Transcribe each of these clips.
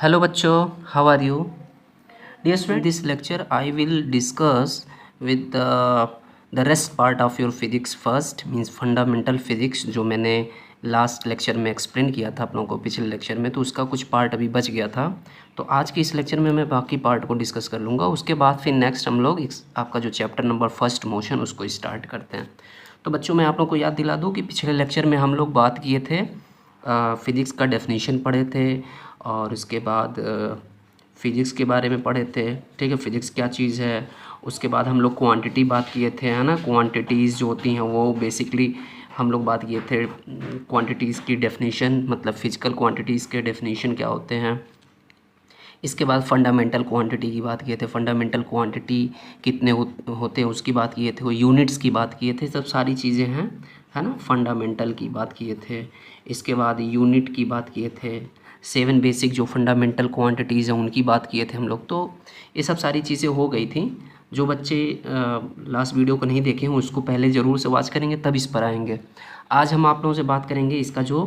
Hello bachcho, how are you? Dear student, in this lecture I will discuss with the rest part of your physics first means fundamental physics जो मैंने last lecture में explain किया था आप लोगों को पिछले लेक्चर में, तो उसका कुछ पार्ट अभी बच गया था। तो आज के इस लेक्चर में मैं बाकी पार्ट को डिस्कस कर लूँगा। उसके बाद फिर नेक्स्ट हम लोग आपका जो चैप्टर नंबर फर्स्ट मोशन उसको स्टार्ट करते हैं। तो बच्चों मैं आप लोगों को याद दिला दूँ कि पिछले लेक्चर में हम लोग बात किए थे फिज़िक्स का डेफिनेशन पढ़े थे और उसके बाद फिज़िक्स के बारे में पढ़े थे। ठीक है, फिज़िक्स क्या चीज़ है। उसके बाद हम लोग क्वांटिटी बात किए थे, है ना। क्वांटिटीज़ जो होती हैं वो बेसिकली हम लोग बात किए थे क्वांटिटीज़ की डेफिनेशन, मतलब फिजिकल क्वांटिटीज़ के डेफिनेशन क्या होते हैं। इसके बाद फंडामेंटल क्वांटिटी की बात किए थे, फंडामेंटल क्वांटिटी कितने होते हैं उसकी बात किए थे, वो यूनिट्स की बात किए थे, सब सारी चीज़ें हैं, है ना। फंडामेंटल की बात किए थे, इसके बाद यूनिट की बात किए थे, 7 बेसिक जो फंडामेंटल क्वांटिटीज़ हैं उनकी बात किए थे हम लोग। तो ये सब सारी चीज़ें हो गई थी। जो बच्चे लास्ट वीडियो को नहीं देखे हैं उसको पहले ज़रूर से वॉच करेंगे तब इस पर आएंगे। आज हम आप लोगों से बात करेंगे इसका जो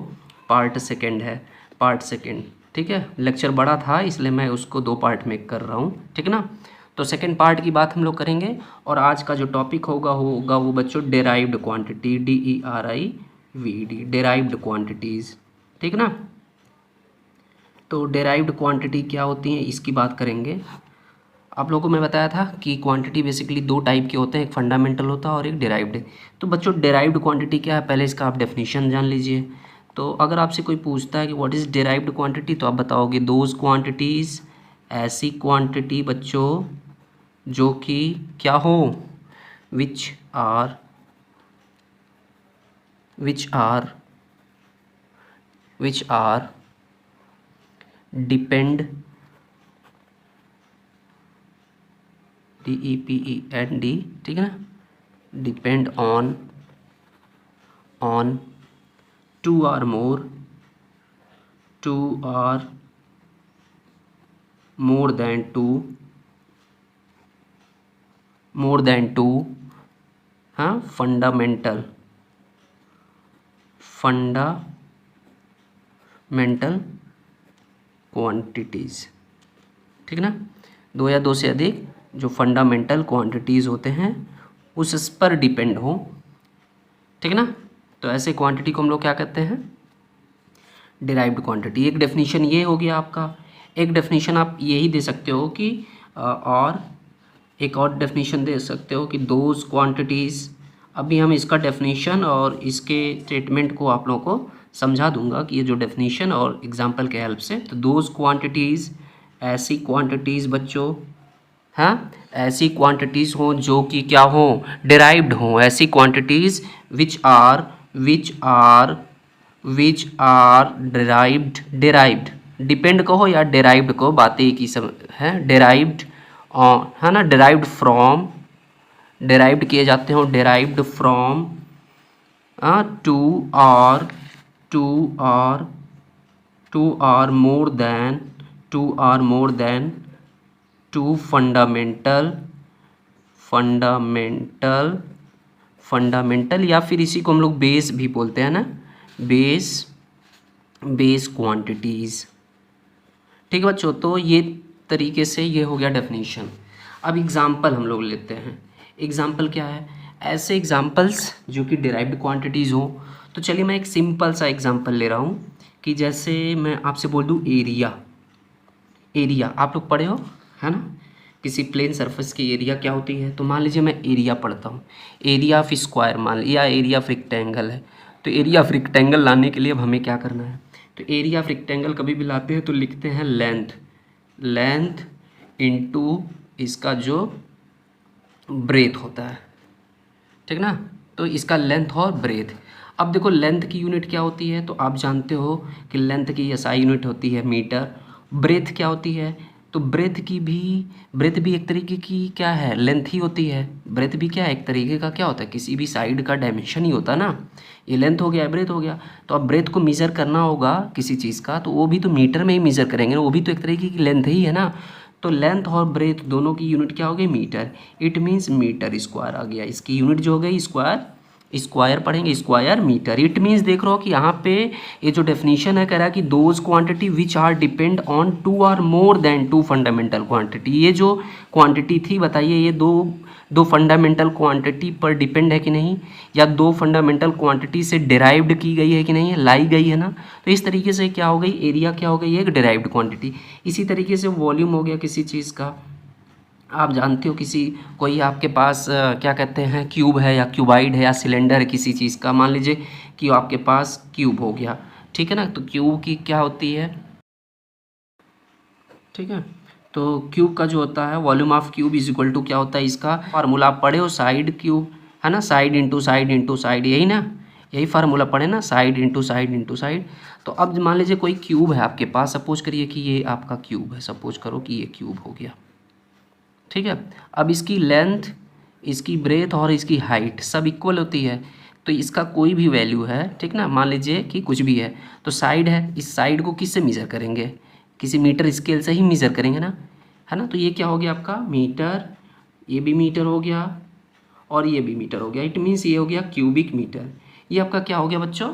पार्ट सेकेंड है, पार्ट सेकेंड। ठीक है, लेक्चर बड़ा था इसलिए मैं उसको 2 पार्ट में कर रहा हूँ, ठीक ना। तो सेकेंड पार्ट की बात हम लोग करेंगे और आज का जो टॉपिक होगा वो बच्चों derived quantity, DERIVD, derived quantities, ठीक ना। तो डेराइव्ड क्वांटिटी क्या होती हैं इसकी बात करेंगे। आप लोगों को मैं बताया था कि क्वांटिटी बेसिकली 2 टाइप के होते हैं, एक फंडामेंटल होता है और एक डेराइव्ड। तो बच्चों डेराइव्ड क्वांटिटी क्या है, पहले इसका आप डेफिनेशन जान लीजिए। तो अगर आपसे कोई पूछता है कि व्हाट इज़ डेराइव्ड क्वांटिटी, तो आप बताओगे दोज क्वांटिटीज़, ऐसी क्वांटिटी बच्चों जो कि क्या हो, विच आर डिपेंड, DEPEND, ठीक है ना, depend on two or more than two, हाँ, फंडामेंटल क्वांटिटीज़, ठीक ना। 2 या 2 से अधिक जो फंडामेंटल क्वांटिटीज़ होते हैं उस पर डिपेंड हो, ठीक ना। तो ऐसे क्वांटिटी को हम लोग क्या कहते हैं, डिराइव्ड क्वांटिटी। एक डेफिनेशन ये हो गया आपका। एक डेफिनेशन आप यही दे सकते हो कि और एक और डेफिनेशन दे सकते हो कि दोज क्वांटिटीज़। अभी हम इसका डेफिनेशन और इसके स्टेटमेंट को आप लोगों को समझा दूंगा कि ये जो डेफिनेशन और एग्जांपल के हेल्प से। तो दोज क्वांटिटीज़, ऐसी क्वांटिटीज़ बच्चों, हाँ, ऐसी क्वांटिटीज़ हों जो कि क्या हों, डिराइव्ड हों। ऐसी quantities which are derived, depend कहो या डिराइव्ड को, बातें एक ही सब है। डिराइव्ड, है ना, डिराइव्ड फ्रॉम, डिराइव्ड किए जाते हो, derived from two or more than two fundamental या फिर इसी को हम लोग बेस भी बोलते हैं ना, बेस क्वांटिटीज़, ठीक है बच्चों। तो ये तरीके से ये हो गया डेफिनेशन। अब एग्जांपल हम लोग लेते हैं। एग्जांपल क्या है, ऐसे एग्जांपल्स जो कि डिराइव्ड क्वांटिटीज़ हो। तो चलिए मैं एक सिंपल सा एग्जांपल ले रहा हूँ कि जैसे मैं आपसे बोल दूँ एरिया आप लोग पढ़े हो, है ना। किसी प्लेन सरफेस की एरिया क्या होती है, तो मान लीजिए मैं एरिया पढ़ता हूँ, एरिया ऑफ स्क्वायर मान लिया, एरिया ऑफ रेक्टेंगल है। तो एरिया ऑफ रेक्टेंगल लाने के लिए अब हमें क्या करना है, तो एरिया ऑफ रेक्टेंगल कभी भी लाते हैं तो लिखते हैं लेंथ इनटू इसका जो ब्रेथ होता है, ठीक ना। तो इसका लेंथ और ब्रेथ। अब देखो लेंथ की यूनिट क्या होती है, तो आप जानते हो कि लेंथ की SI यूनिट होती है मीटर। ब्रेथ क्या होती है, तो ब्रेथ भी एक तरीके की क्या है, लेंथ ही होती है। ब्रेथ भी क्या है, एक तरीके का क्या होता है, किसी भी साइड का डायमेंशन ही होता है ना। ये लेंथ हो गया, ब्रेथ हो गया। तो अब ब्रेथ को मेज़र करना होगा किसी चीज़ का, तो वो भी तो मीटर में ही मेज़र करेंगे ना, वो भी तो एक तरीके की लेंथ ही है ना। तो लेंथ और ब्रेथ दोनों की यूनिट क्या हो गई, metre. It means metre square आ गया, इसकी यूनिट जो हो गई स्क्वायर स्क्वायर पढ़ेंगे, स्क्वायर मीटर। इट मीन्स देख रहे हो कि यहाँ पे ये जो डेफिनेशन है कह रहा है कि those quantity which are depend on two or more than two fundamental quantity. ये जो क्वांटिटी थी बताइए ये दो फंडामेंटल क्वांटिटी पर डिपेंड है कि नहीं, या दो फंडामेंटल क्वांटिटी से डिराइव्ड की गई है कि नहीं, लाई गई है ना। तो इस तरीके से क्या हो गई, एरिया क्या हो गई, एक डिराइव्ड क्वांटिटी। इसी तरीके से वॉल्यूम हो गया किसी चीज़ का। आप जानते हो किसी कोई आपके पास क्या कहते हैं क्यूब है या क्यूबाइड है या सिलेंडर है किसी चीज़ का, मान लीजिए कि आपके पास क्यूब हो गया, ठीक है ना। तो क्यूब की क्या होती है, ठीक है। तो क्यूब का जो होता है volume of cube is equal to क्या होता है, इसका फार्मूला आप पढ़े हो, साइड क्यूब है ना, साइड इंटू साइड, यही ना, यही फार्मूला पढ़े ना, साइड इंटू साइड। तो अब मान लीजिए कोई क्यूब है आपके पास, सपोज करिए कि ये आपका क्यूब है, सपोज करो कि ये क्यूब हो गया, ठीक है। अब इसकी लेंथ, इसकी ब्रेथ और इसकी हाइट सब इक्वल होती है। तो इसका कोई भी वैल्यू है, ठीक ना, मान लीजिए कि कुछ भी है, तो साइड है, इस साइड को किससे मेज़र करेंगे, किसी मीटर स्केल से ही मेज़र करेंगे ना, है ना। तो ये क्या हो गया आपका मीटर, ये भी मीटर हो गया और ये भी मीटर हो गया। इट मीन्स ये हो गया क्यूबिक मीटर। ये आपका क्या हो गया बच्चों,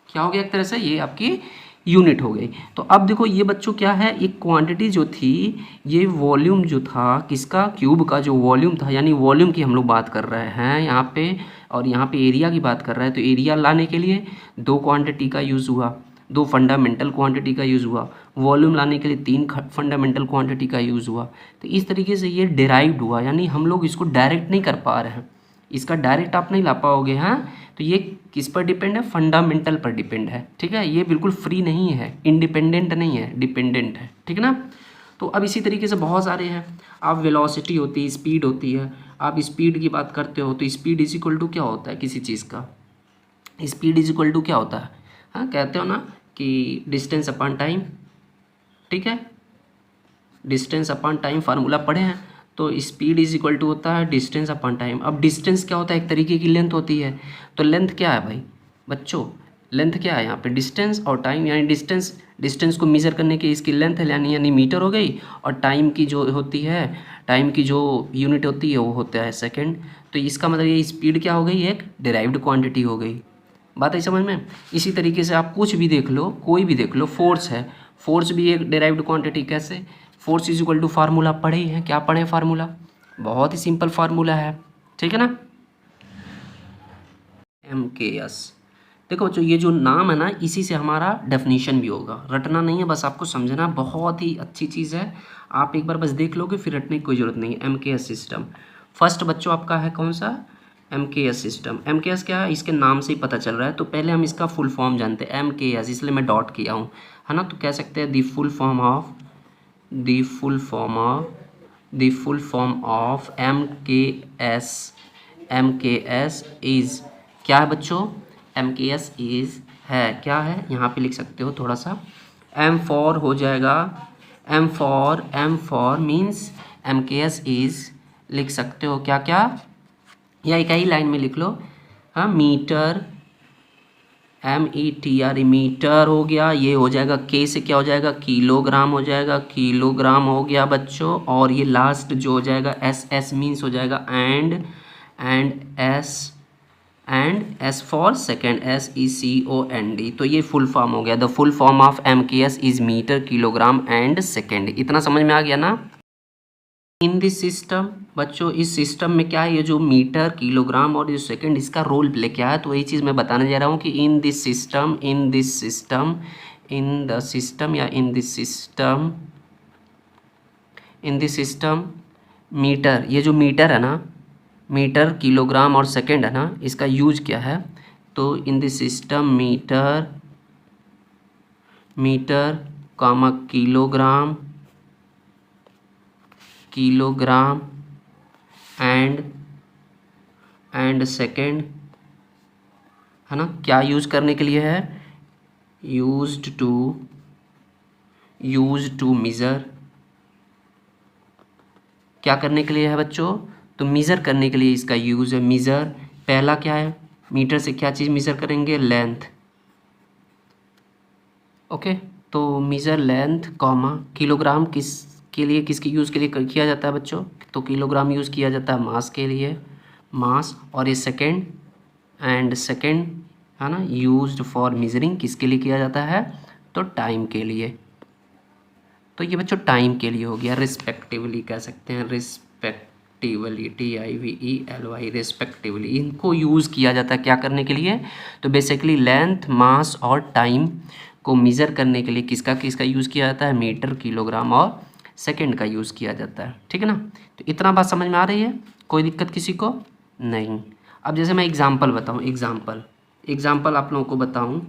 क्या हो गया एक तरह से, ये आपकी यूनिट हो गई। तो अब देखो ये बच्चों क्या है, एक क्वांटिटी जो थी, ये वॉल्यूम जो था किसका, क्यूब का जो वॉल्यूम था, यानी वॉल्यूम की हम लोग बात कर रहे हैं यहाँ पे, और यहाँ पे एरिया की बात कर रहे हैं। तो एरिया लाने के लिए दो क्वांटिटी का यूज़ हुआ, दो फंडामेंटल क्वांटिटी का यूज़ हुआ। वॉल्यूम लाने के लिए तीन फंडामेंटल क्वांटिटी का यूज़ हुआ। तो इस तरीके से ये डिराइव्ड हुआ, यानी हम लोग इसको डायरेक्ट नहीं कर पा रहे हैं, इसका डायरेक्ट आप नहीं ला पाओगे। हाँ, तो ये किस पर डिपेंड है, फंडामेंटल पर डिपेंड है, ठीक है। ये बिल्कुल फ्री नहीं है, इंडिपेंडेंट नहीं है, डिपेंडेंट है, ठीक ना। तो अब इसी तरीके से बहुत सारे हैं। आप वेलोसिटी होती है, स्पीड होती है, आप स्पीड की बात करते हो तो स्पीड इज इक्वल टू क्या होता है किसी चीज़ का, स्पीड इज इक्वल टू क्या होता है, हाँ कहते हो ना कि डिस्टेंस अपॉन टाइम, ठीक है, डिस्टेंस अपॉन टाइम फार्मूला पढ़े हैं। तो स्पीड इज इक्वल टू होता है डिस्टेंस अपॉन टाइम। अब डिस्टेंस क्या होता है, एक तरीके की लेंथ होती है। तो लेंथ क्या है भाई बच्चों, लेंथ क्या है यहाँ पे, डिस्टेंस और टाइम, यानी डिस्टेंस को मेज़र करने की इसकी लेंथ है, यानी मीटर हो गई, और टाइम की जो होती है, टाइम की जो यूनिट होती है वो होता है सेकेंड। तो इसका मतलब ये स्पीड क्या हो गई, एक डिराइव्ड क्वांटिटी हो गई। बात है समझ में। इसी तरीके से आप कुछ भी देख लो, कोई भी देख लो, फोर्स है, फोर्स भी एक डिराइव्ड क्वांटिटी। कैसे, force is equal to formula पढ़े ही हैं, क्या पढ़े फार्मूला, बहुत ही सिंपल फार्मूला है, ठीक है ना, MKS। देखो बच्चों ये जो नाम है ना, इसी से हमारा डेफिनेशन भी होगा, रटना नहीं है, बस आपको समझना, बहुत ही अच्छी चीज़ है। आप एक बार बस देख लोगे फिर रटने की कोई ज़रूरत नहीं है। MKS सिस्टम फर्स्ट बच्चों आपका है कौन सा, MKS सिस्टम। MKS क्या है, इसके नाम से ही पता चल रहा है। तो पहले हम इसका फुल फॉर्म जानते हैं, MKS, इसलिए मैं डॉट किया हूँ, है ना। तो कह सकते हैं the full form of MKS is क्या है बच्चों, MKS इज़ है क्या है, यहाँ पे लिख सकते हो थोड़ा सा, M फॉर हो जाएगा, M for means MKS is लिख सकते हो क्या क्या, या एक ही लाइन में लिख लो, हाँ, मीटर, METR मीटर हो गया। ये हो जाएगा K से क्या हो जाएगा, किलोग्राम हो जाएगा, किलोग्राम हो गया बच्चों। और ये लास्ट जो हो जाएगा SS मीन्स हो जाएगा and S for second, SECOND। तो ये फुल फॉर्म हो गया, the full form of MKS is metre, kilogram and second. इतना समझ में आ गया ना। इन दिस सिस्टम बच्चों, इस सिस्टम में क्या है, ये जो मीटर, किलोग्राम और जो सेकंड, इसका रोल प्ले क्या है, तो वही चीज़ मैं बताने जा रहा हूँ कि इन दिस सिस्टम मीटर, ये जो मीटर है ना, मीटर, किलोग्राम और सेकंड है ना, इसका यूज क्या है। तो in this system metre comma kilogram and second, है ना, क्या यूज़ करने के लिए है, यूज्ड टू मेज़र, क्या करने के लिए है बच्चों, तो मेज़र करने के लिए इसका यूज़ है। मेज़र पहला क्या है, मीटर से क्या चीज़ मेज़र करेंगे, लेंथ, ओके। तो मेज़र लेंथ कॉमा किलोग्राम किसके लिए, किसके यूज़ के लिए किया जाता है बच्चों, तो किलोग्राम यूज़ किया जाता है मास के लिए, मास। और ये सेकेंड एंड सेकेंड है ना यूज्ड फॉर मेजरिंग, किसके लिए किया जाता है, तो टाइम के लिए। तो ये बच्चों टाइम के लिए हो गया, रिस्पेक्टिवली कह सकते हैं, रिस्पेक्टिवली, TIVELY, रिस्पेक्टिवली, इनको यूज़ किया जाता है क्या करने के लिए, तो बेसिकली लेंथ, मास और टाइम को मेज़र करने के लिए किसका किसका यूज़ किया जाता है, मीटर, किलोग्राम और सेकंड का यूज़ किया जाता है। ठीक है ना, तो इतना बात समझ में आ रही है, कोई दिक्कत किसी को नहीं। अब जैसे मैं एग्जाम्पल बताऊँ, एग्जाम्पल आप लोगों को बताऊँ,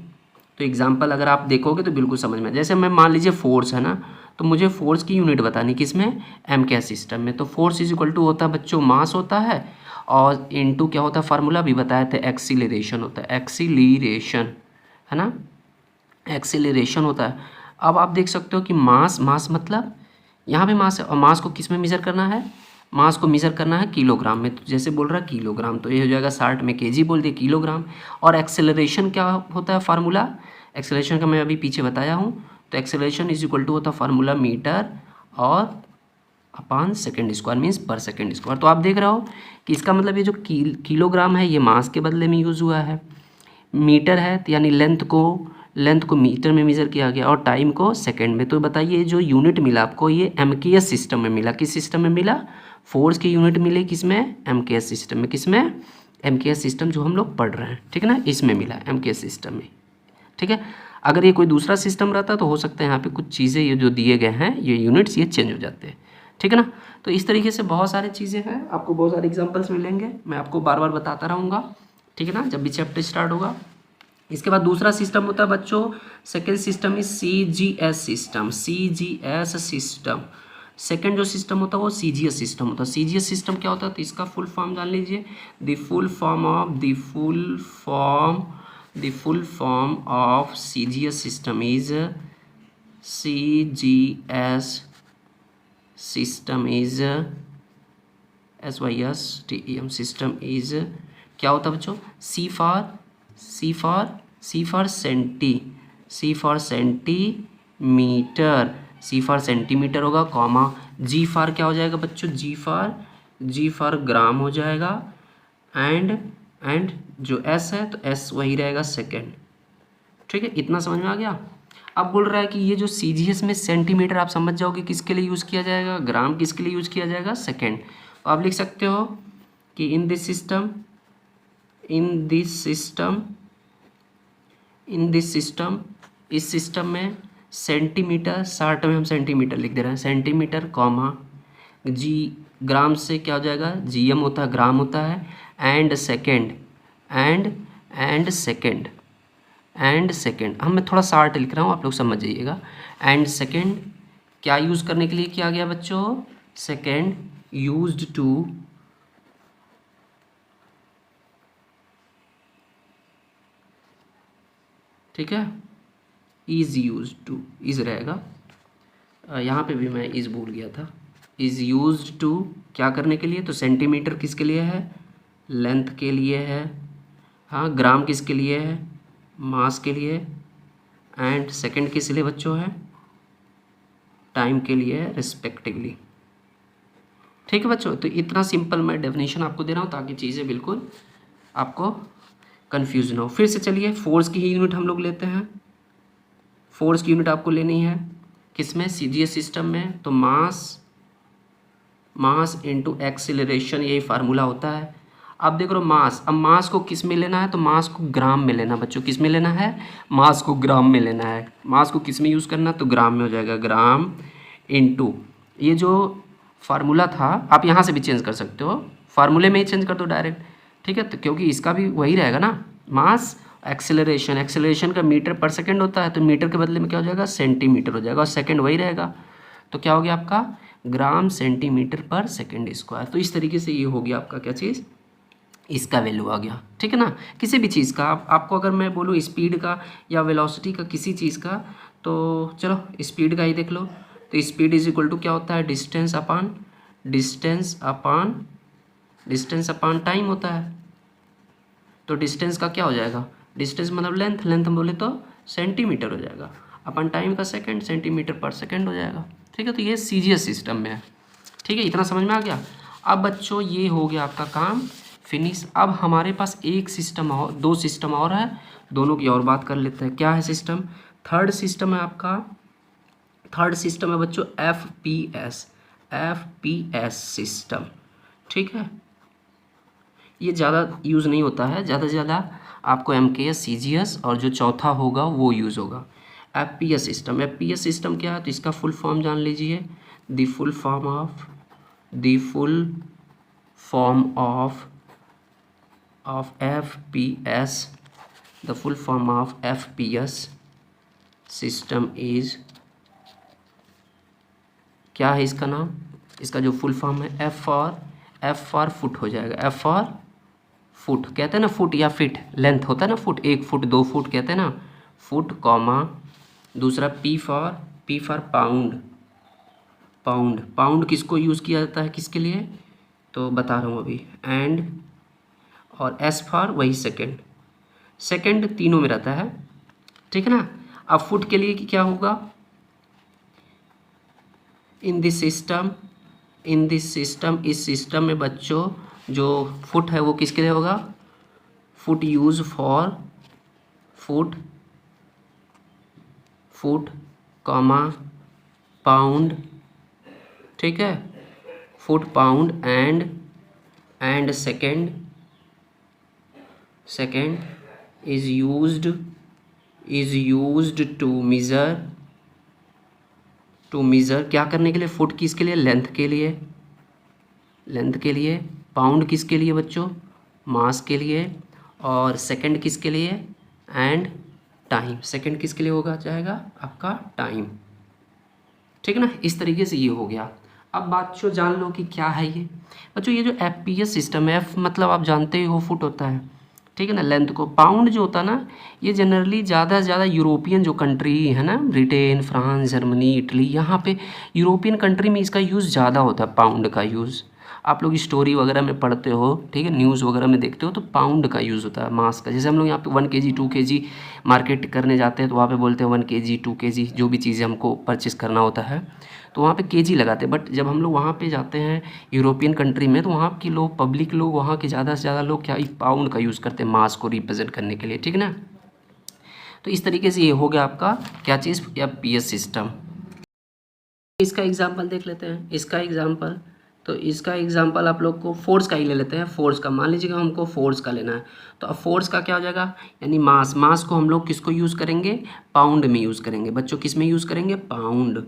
तो एग्जाम्पल अगर आप देखोगे तो बिल्कुल समझ में, जैसे मैं मान लीजिए फोर्स है ना, तो मुझे फोर्स की यूनिट बतानी किसमें, एमकेएस सिस्टम में। तो फोर्स इज इक्वल टू होता है बच्चों मास होता है, और इनटू क्या होता है, फार्मूला भी बताए थे, एक्सीलरेशन होता है, एक्सीलरेशन है ना, एक्सीलरेशन होता है। अब आप देख सकते हो कि मास मतलब यहाँ पे मास है, और मास को किस में मेज़र करना है, मास को मेज़र करना है किलोग्राम में। तो जैसे बोल रहा है किलोग्राम, तो ये हो जाएगा 60 में केजी बोल दिए, किलोग्राम। और एक्सेलरेशन क्या होता है फार्मूला, एक्सेलरेशन का मैं अभी पीछे बताया हूँ। तो एक्सेलरेशन इज इक्वल टू होता है फार्मूला मीटर और अपान सेकेंड स्क्वायर, मीन्स पर सेकेंड स्क्वायर। तो आप देख रहे हो कि इसका मतलब ये जो किलोग्राम है ये मास के बदले में यूज़ हुआ है, मीटर है तो यानी लेंथ को मीटर में मेज़र किया गया, और टाइम को सेकंड में। तो बताइए जो यूनिट मिला आपको ये एमकेएस सिस्टम में मिला, किस सिस्टम में मिला, फोर्स की यूनिट मिली किसमें, एमकेएस सिस्टम में। किसमें, एमकेएस सिस्टम जो हम लोग पढ़ रहे हैं, ठीक है ना, इसमें मिला एमकेएस सिस्टम में। ठीक है, अगर ये कोई दूसरा सिस्टम रहता तो हो सकता है यहाँ पे कुछ चीज़ें ये जो दिए गए हैं ये यूनिट्स ये चेंज हो जाते हैं। ठीक है ना, तो इस तरीके से बहुत सारी चीज़ें हैं, आपको बहुत सारे एग्जाम्पल्स मिलेंगे, मैं आपको बार बार बताता रहूँगा। ठीक है ना, जब भी चैप्टर स्टार्ट होगा। इसके बाद दूसरा सिस्टम होता है बच्चों, second system is CGS system, CGS system. Second जो सिस्टम होता है वो CGS सिस्टम होता है। CGS सिस्टम क्या होता है, तो इसका फुल फॉर्म जान लीजिए, the full form of CGS system is CGS system is SYSTEM system is क्या होता है बच्चों, C for centimetre, C for centimetre होगा, कॉमा G फॉर क्या हो जाएगा बच्चों, G फॉर ग्राम हो जाएगा, एंड जो S है तो S वही रहेगा सेकेंड। ठीक है, इतना समझ में आ गया। अब बोल रहा है कि ये जो CGS में सेंटीमीटर आप समझ जाओगे किसके लिए यूज़ किया जाएगा, ग्राम किसके लिए यूज़ किया जाएगा, सेकेंड। तो आप लिख सकते हो कि इन दिस सिस्टम इस सिस्टम में सेंटीमीटर, शॉर्ट में हम सेंटीमीटर लिख दे रहे हैं, सेंटीमीटर कॉमा जी, ग्राम से क्या हो जाएगा, GM होता है, ग्राम होता है, एंड सेकेंड हम मैं थोड़ा शॉर्ट लिख रहा हूँ, आप लोग समझ जाइएगा। एंड सेकेंड क्या यूज़ करने के लिए किया गया बच्चों, सेकेंड यूज्ड टू ठीक है, इज़ यूज टू, इज़ रहेगा, यहाँ पे भी मैं इज़ भूल गया था, इज़ यूज्ड टू क्या करने के लिए, तो सेंटीमीटर किसके लिए है, लेंथ के लिए है, हाँ, ग्राम किसके लिए है, मास के लिए, एंड सेकंड किस लिए बच्चों है, टाइम के लिए है, रिस्पेक्टिवली। ठीक है बच्चों, तो इतना सिंपल मैं डेफिनेशन आपको दे रहा हूँ ताकि चीज़ें बिल्कुल आपको कन्फ्यूज ना हो। फिर से चलिए, फोर्स की ही यूनिट हम लोग लेते हैं, फोर्स की यूनिट आपको लेनी है किसमें, CGS सिस्टम में। तो मास इनटू एक्सीलरेशन, यही फार्मूला होता है। अब देख लो मास, अब मास को किस में लेना है, तो मास को ग्राम में लेना बच्चों, किस में लेना है, मास को ग्राम में लेना है। मास को किस में यूज़ करना, तो ग्राम में हो जाएगा, ग्राम इनटू ये जो फार्मूला था, आप यहाँ से भी चेंज कर सकते हो, फार्मूले में ही चेंज कर दो डायरेक्ट। ठीक है, तो क्योंकि इसका भी वही रहेगा ना, मास एक्सेलरेशन का मीटर पर सेकंड होता है, तो मीटर के बदले में क्या हो जाएगा, सेंटीमीटर हो जाएगा, और सेकंड वही रहेगा, तो क्या हो गया आपका, ग्राम सेंटीमीटर पर सेकंड स्क्वायर। तो इस तरीके से ये हो गया आपका क्या चीज़, इसका वैल्यू आ गया। ठीक है ना, किसी भी चीज़ का आपको अगर मैं बोलूँ स्पीड का या वेलोसिटी का, किसी चीज़ का, तो चलो स्पीड का ही देख लो। तो स्पीड इज इक्वल टू क्या होता है, डिस्टेंस अपॉन टाइम होता है। तो डिस्टेंस का क्या हो जाएगा, डिस्टेंस मतलब लेंथ हम बोले तो सेंटीमीटर हो जाएगा, अपन टाइम का सेकंड, सेंटीमीटर पर सेकंड हो जाएगा। ठीक है, तो ये CGS सिस्टम में है। ठीक है, इतना समझ में आ गया। अब बच्चों ये हो गया आपका काम फिनिश। अब हमारे पास एक सिस्टम और, दो सिस्टम और है, दोनों की और बात कर लेते हैं। क्या है सिस्टम? थर्ड सिस्टम है आपका, थर्ड सिस्टम है बच्चों FPS, FPS सिस्टम। ठीक है, ये ज़्यादा यूज़ नहीं होता है, ज़्यादा से ज़्यादा आपको MKS CGS और जो चौथा होगा वो यूज़ होगा। FPS सिस्टम, FPS सिस्टम क्या है? तो इसका फुल फॉर्म जान लीजिए, the full form of, the full form of FPS, the full form of FPS system is, क्या है इसका नाम? इसका जो फुल फॉर्म है F फॉर फुट हो जाएगा, F फॉर फुट, कहते हैं ना फुट या फिट, लेंथ होता है ना फुट, 1 फुट 2 फुट कहते हैं ना, फुट कॉमा, दूसरा P for pound, pound, pound किसको यूज़ किया जाता है, किसके लिए? तो बता रहा हूँ अभी, एंड, और S फॉर वही सेकेंड, सेकेंड तीनों में रहता है, ठीक है ना। अब फुट के लिए क्या होगा? इन this system, in this system, इस सिस्टम में बच्चों जो फुट है वो किसके लिए होगा? Foot use for foot, foot comma pound, ठीक है, foot pound and second is used to measure, क्या करने के लिए? फुट किसके लिए? लेंथ के लिए, लेंथ के लिए, पाउंड किसके लिए बच्चों? मास के लिए, और सेकंड किसके लिए? एंड टाइम, सेकंड किसके लिए होगा जाएगा? आपका टाइम, ठीक है ना। इस तरीके से ये हो गया। अब बच्चों जान लो कि क्या है ये बच्चों, ये जो FPS सिस्टम है, F मतलब आप जानते ही हो फुट होता है, ठीक है ना। लेंथ को, पाउंड जो होता है ना, ये जनरली ज़्यादा से ज़्यादा यूरोपियन जो कंट्री है ना, ब्रिटेन, फ्रांस, जर्मनी, इटली, यहाँ पे यूरोपियन कंट्री में इसका यूज़ ज़्यादा होता है, पाउंड का यूज़। आप लोग स्टोरी वगैरह में पढ़ते हो, ठीक है, न्यूज़ वगैरह में देखते हो, तो पाउंड का यूज़ होता है, मास का। जैसे हम लोग यहाँ पे 1 kg 2 kg मार्केट करने जाते हैं तो वहाँ पे बोलते हैं 1 kg 2 kg, जो भी चीज़ें हमको परचेस करना होता है तो वहाँ पे केजी लगाते हैं। बट जब हम लोग वहाँ पे जाते हैं यूरोपियन कंट्री में, तो वहाँ की लोग, पब्लिक लोग, वहाँ के ज़्यादा से ज़्यादा लोग क्या, पाउंड का यूज़ करते हैं मास को रिप्रेजेंट करने के लिए, ठीक है ना। तो इस तरीके से ये हो गया आपका क्या चीज़? FPS system. इसका एग्जाम्पल देख लेते हैं, इसका एग्जाम्पल, तो इसका एग्जाम्पल आप लोग को फोर्स का ही ले लेते हैं। फोर्स का मान लीजिएगा हमको फोर्स का लेना है, तो अब फोर्स का क्या हो जाएगा? यानी मास, मास को हम लोग किसको यूज़ करेंगे? पाउंड में यूज़ करेंगे बच्चों। किस में यूज़ करेंगे? पाउंड,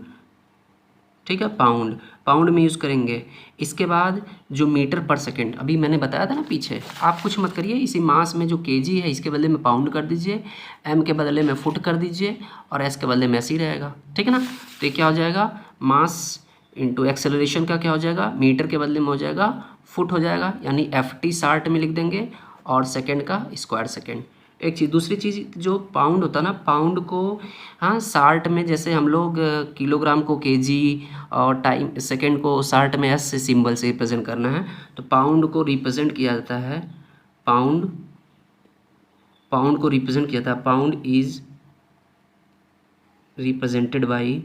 ठीक है, पाउंड, पाउंड में यूज़ करेंगे। इसके बाद जो मीटर पर सेकंड, अभी मैंने बताया था ना पीछे, आप कुछ मत करिए, इसी मास में जो केजी है इसके बदले में पाउंड कर दीजिए, एम के बदले में फुट कर दीजिए, और एस के बदले में ऐसे ही रहेगा, ठीक है ना। तो ये क्या हो जाएगा? मास इंटू एक्सेलरेशन का क्या हो जाएगा? मीटर के बदले में हो जाएगा फुट हो जाएगा, यानी FT शार्ट में लिख देंगे, और सेकेंड का स्क्वायर सेकेंड। एक चीज़, दूसरी चीज़, जो पाउंड होता है ना, पाउंड को हाँ शार्ट में, जैसे हम लोग किलोग्राम को केजी और टाइम सेकंड को शार्ट में S से सिंबल से रिप्रेजेंट करना है, तो पाउंड को रिप्रेजेंट किया जाता है, पाउंड, पाउंड को रिप्रेजेंट किया जाता है, pound is represented by,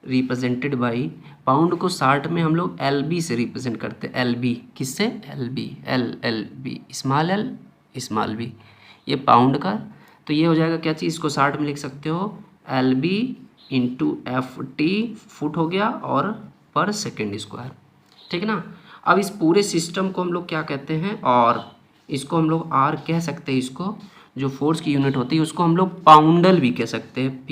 represented by, pound को शार्ट में हम लोग LB से रिप्रेजेंट करते हैं। LB किससे? LB, LB, small l small b, ये पाउंड का। तो ये हो जाएगा क्या चीज़? इसको शार्ट में लिख सकते हो LB इंटू FT, फुट हो गया, और पर सेकेंड स्क्वायर, ठीक है ना। अब इस पूरे सिस्टम को हम लोग क्या कहते हैं? और इसको हम लोग R कह सकते हैं, इसको जो फोर्स की यूनिट होती है उसको हम लोग पाउंडल भी कह सकते हैं,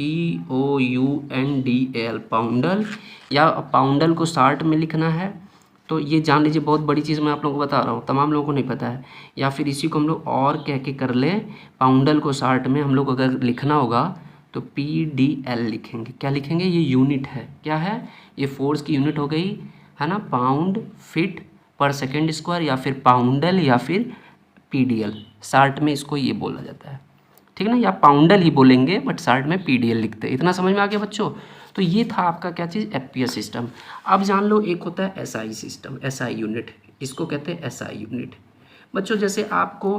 POUNDAL, पाउंडल, या पाउंडल को शार्ट में लिखना है तो ये जान लीजिए, बहुत बड़ी चीज़ मैं आप लोगों को बता रहा हूँ, तमाम लोगों को नहीं पता है। या फिर इसी को हम लोग और कह के कर ले, पाउंडल को शार्ट में हम लोग अगर लिखना होगा तो PDL लिखेंगे। क्या लिखेंगे? ये यूनिट है, क्या है? ये फोर्स की यूनिट हो गई है ना, पाउंड फीट पर सेकेंड स्क्वायर, या फिर पाउंडल, या फिर PDL, शार्ट में इसको ये बोला जाता है, ठीक है ना। या पाउंडल ही बोलेंगे बट शार्ट में PDL लिखते हैं। इतना समझ में आ गया बच्चों? तो ये था आपका क्या चीज़? FPS system. अब जान लो एक होता है SI सिस्टम, SI यूनिट, इसको कहते हैं SI यूनिट। बच्चों जैसे आपको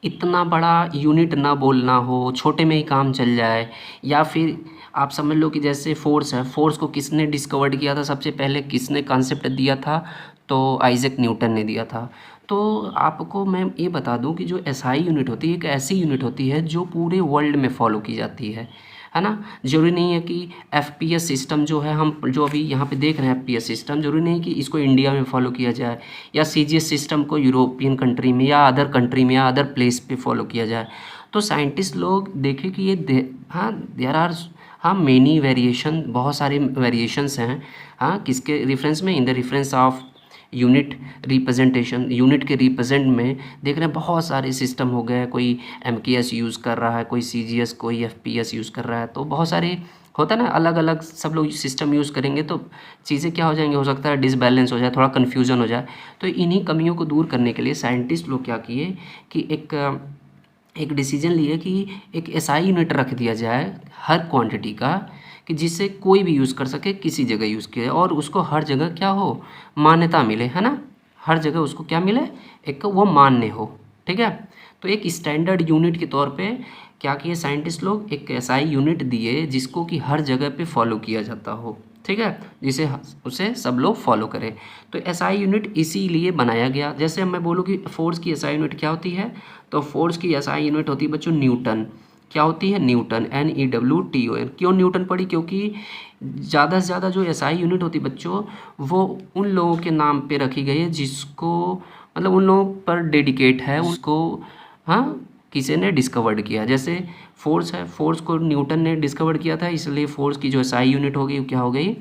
इतना बड़ा यूनिट ना बोलना हो, छोटे में ही काम चल जाए। या फिर आप समझ लो कि जैसे फोर्स है, फोर्स को किसने डिस्कवर्ड किया था, सबसे पहले किसने कॉन्सेप्ट दिया था, तो आइजैक न्यूटन ने दिया था। तो आपको मैं ये बता दूं कि जो एसआई यूनिट होती है एक ऐसी यूनिट होती है जो पूरे वर्ल्ड में फॉलो की जाती है ना। ज़रूरी नहीं है कि एफपीएस सिस्टम जो है, हम जो अभी यहाँ पे देख रहे हैं एफपीएस सिस्टम, ज़रूरी नहीं कि इसको इंडिया में फॉलो किया जाए, या सीजीएस सिस्टम को यूरोपियन कंट्री में या अदर कंट्री में या अदर प्लेस पे फॉलो किया जाए। तो साइंटिस्ट लोग देखें कि ये हाँ देयर आर हाँ मेनी वेरिएशन, बहुत सारे वेरिएशंस हैं। हाँ किसके रेफरेंस में, in the reference of unit representation, unit के रिप्रेजेंट में देख रहे हैं बहुत सारे सिस्टम हो गए, कोई एमकेएस यूज़ कर रहा है, कोई सीजीएस, कोई एफपीएस यूज़ कर रहा है। तो बहुत सारे होता है ना, अलग अलग सब लोग सिस्टम यूज़ करेंगे तो चीज़ें क्या हो जाएंगी, हो सकता है डिसबैलेंस हो जाए, थोड़ा कन्फ्यूजन हो जाए। तो इन्हीं कमियों को दूर करने के लिए साइंटिस्ट लोग क्या किए कि एक डिसीजन लिए कि एक एसआई यूनिट रख दिया जाए हर क्वांटिटी का, कि जिससे कोई भी यूज़ कर सके, किसी जगह यूज़ किए, और उसको हर जगह क्या हो, मान्यता मिले, है ना। हर जगह उसको क्या मिले, एक वो मान्य हो। ठीक है, तो एक स्टैंडर्ड यूनिट के तौर पे क्या किए साइंटिस्ट लोग, एक एसआई यूनिट दिए जिसको कि हर जगह पे फॉलो किया जाता हो। ठीक है, जिसे उसे सब लोग फॉलो करें। तो एसआई यूनिट इसीलिए बनाया गया। जैसे मैं बोलूँ कि फोर्स की एसआई यूनिट क्या होती है, तो फोर्स की एसआई यूनिट होती है बच्चों न्यूटन। क्या होती है, न्यूटन, NEWTON। क्यों न्यूटन पड़ी, क्योंकि ज़्यादा से ज़्यादा जो एसआई यूनिट होती है बच्चों, वो उन लोगों के नाम पे रखी गई है जिसको, मतलब उन लोगों पर डेडिकेट है, उसको हाँ किसी ने डिस्कवर्ड किया। जैसे फोर्स है, फोर्स को न्यूटन ने डिस्कवर्ड किया था, इसलिए फोर्स की जो एसआई यूनिट हो गई क्या हो गई,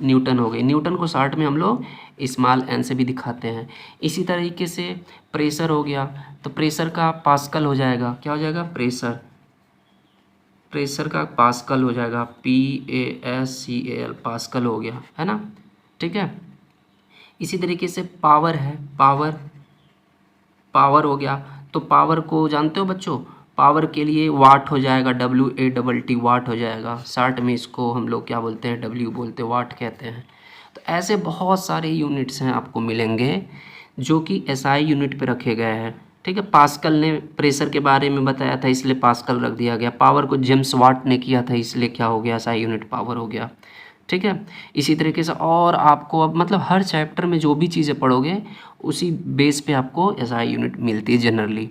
न्यूटन हो गई। न्यूटन को शॉर्ट में हम लोग स्मॉल एन से भी दिखाते हैं। इसी तरीके से प्रेशर हो गया, तो प्रेशर का पास्कल हो जाएगा, क्या हो जाएगा, प्रेशर, प्रेशर का पास्कल हो जाएगा, PASCAL, पास्कल हो गया, है ना। ठीक है, इसी तरीके से पावर है, पावर, पावर हो गया। तो पावर को जानते हो बच्चों, पावर के लिए वाट हो जाएगा, WATT, वाट हो जाएगा। शॉर्ट में इसको हम लोग क्या बोलते हैं, W बोलते हैं, वाट कहते हैं। तो ऐसे बहुत सारे यूनिट्स हैं आपको मिलेंगे जो कि एसआई यूनिट पे रखे गए हैं। ठीक है, पास्कल ने प्रेशर के बारे में बताया था इसलिए पास्कल रख दिया गया। पावर को जेम्स वाट ने किया था इसलिए क्या हो गया, एसआई यूनिट पावर हो गया। ठीक है, इसी तरीके से और आपको अब मतलब हर चैप्टर में जो भी चीज़ें पढ़ोगे उसी बेस पे आपको एसआई यूनिट मिलती है जनरली।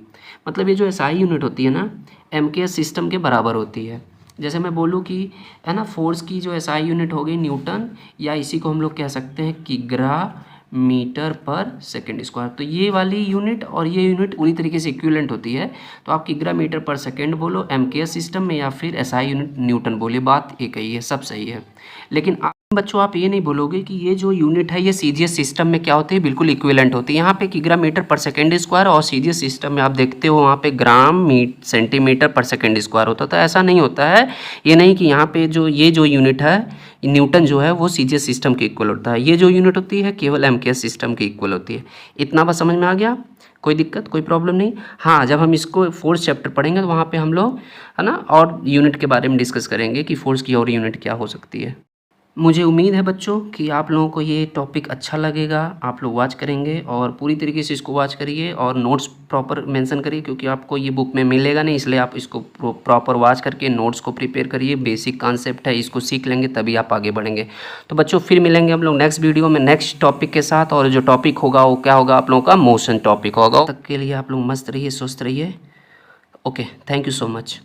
मतलब ये जो एसआई यूनिट होती है ना, एमकेएस सिस्टम के बराबर होती है। जैसे मैं बोलूँ कि है ना, फोर्स की जो एसआई यूनिट हो गई न्यूटन, या इसी को हम लोग कह सकते हैं किग्रा मीटर पर सेकेंड स्क्वायर। तो ये वाली यूनिट और ये यूनिट पूरी तरीके से इक्विवेलेंट होती है। तो आप किग्रा मीटर पर सेकेंड बोलो एमकेएस सिस्टम में, या फिर एसआई यूनिट न्यूटन बोलिए, बात एक ही है, सब सही है। लेकिन बच्चों आप ये नहीं बोलोगे कि ये जो यूनिट है ये सीजीएस सिस्टम में क्या होती है, बिल्कुल इक्विवेलेंट होती है। यहाँ पे किग्रा मीटर पर सेकेंड स्क्वायर, और सीजीएस सिस्टम में आप देखते हो वहाँ पे ग्राम सेंटीमीटर पर सेकेंड स्क्वायर होता है। तो ऐसा नहीं होता है, ये नहीं कि यहाँ पे जो ये जो यूनिट है न्यूटन जो है वो सीजीएस सिस्टम के इक्वल होता है। ये जो यूनिट होती है केवल एमकेएस सिस्टम के इक्वल होती है। इतना बस समझ में आ गया, कोई दिक्कत, कोई प्रॉब्लम नहीं। हाँ, जब हम इसको फोर्स चैप्टर पढ़ेंगे तो वहाँ पे हम लोग है ना और यूनिट के बारे में डिस्कस करेंगे कि फोर्स की और यूनिट क्या हो सकती है। मुझे उम्मीद है बच्चों कि आप लोगों को ये टॉपिक अच्छा लगेगा, आप लोग वॉच करेंगे और पूरी तरीके से इसको वॉच करिए और नोट्स प्रॉपर मेंशन करिए, क्योंकि आपको ये बुक में मिलेगा नहीं, इसलिए आप इसको प्रॉपर वॉच करके नोट्स को प्रिपेयर करिए। बेसिक कॉन्सेप्ट है, इसको सीख लेंगे तभी आप आगे बढ़ेंगे। तो बच्चों फिर मिलेंगे हम लोग नेक्स्ट वीडियो में नेक्स्ट टॉपिक के साथ, और जो टॉपिक होगा वो क्या होगा, आप लोगों का मोशन टॉपिक होगा। तब तक के लिए आप लोग मस्त रहिए, स्वस्थ रहिए। Okay, thank you so much.